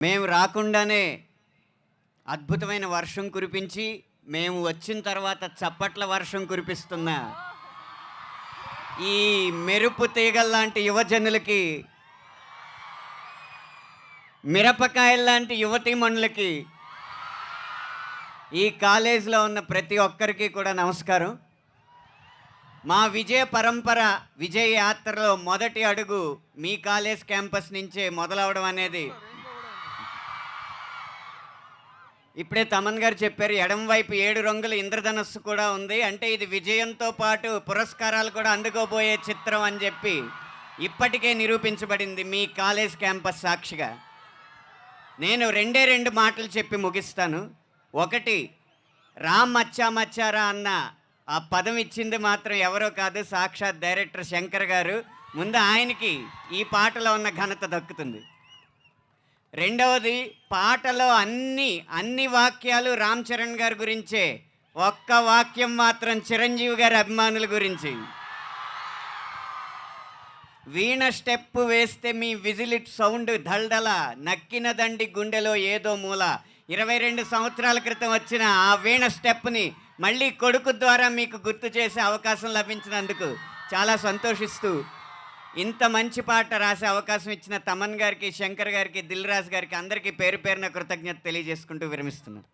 మేము రాకుండానే అద్భుతమైన వర్షం కురిపించి, మేము వచ్చిన తర్వాత చప్పట్ల వర్షం కురిపిస్తున్న ఈ మెరుపు తీగల్లాంటి యువజనులకి, మిరపకాయల్లాంటి యువతీమణులకి, ఈ కాలేజీలో ఉన్న ప్రతి ఒక్కరికి కూడా నమస్కారం. మా విజయ పరంపర, విజయ యాత్రలో మొదటి అడుగు మీ కాలేజ్ క్యాంపస్ నుంచే మొదలవడం అనేది ఇప్పుడే తమన్ గారు చెప్పారు. ఎడం వైపు 7 రంగుల ఇంద్రధనస్సు కూడా ఉంది. అంటే ఇది విజయంతో పాటు పురస్కారాలు కూడా అందుకోబోయే చిత్రం అని చెప్పి ఇప్పటికే నిరూపించబడింది మీ కాలేజ్ క్యాంపస్ సాక్షిగా. నేను రెండు మాటలు చెప్పి ముగిస్తాను. ఒకటి, రామ్ మచ్చా మచ్చారా అన్న ఆ పదం ఇచ్చింది మాత్రం ఎవరో కాదు, సాక్షాత్ డైరెక్టర్ శంకర్ గారు. ముందు ఆయనకి ఈ పాటలో ఉన్న ఘనత దక్కుతుంది. రెండవది, పాటలో అన్ని వాక్యాలు రామ్ చరణ్ గారి గురించే, ఒక్క వాక్యం మాత్రం చిరంజీవి గారి అభిమానుల గురించి. వీణ స్టెప్ వేస్తే మీ విజిలిట్ సౌండ్ దల్దల, నక్కిన దండి గుండెలో ఏదో మూల. 22 సంవత్సరాల క్రితం వచ్చిన ఆ వీణ స్టెప్ని మళ్ళీ కొడుకు ద్వారా మీకు గుర్తు చేసే అవకాశం లభించినందుకు చాలా సంతోషిస్తూ, ఇంత మంచి పాట రాసే అవకాశం ఇచ్చిన తమన్ గారికి, శంకర్ గారికి, దిల్ రాజు గారికి అందరికీ పేరు పేరున కృతజ్ఞత తెలియజేసుకుంటూ విరమిస్తున్నాను.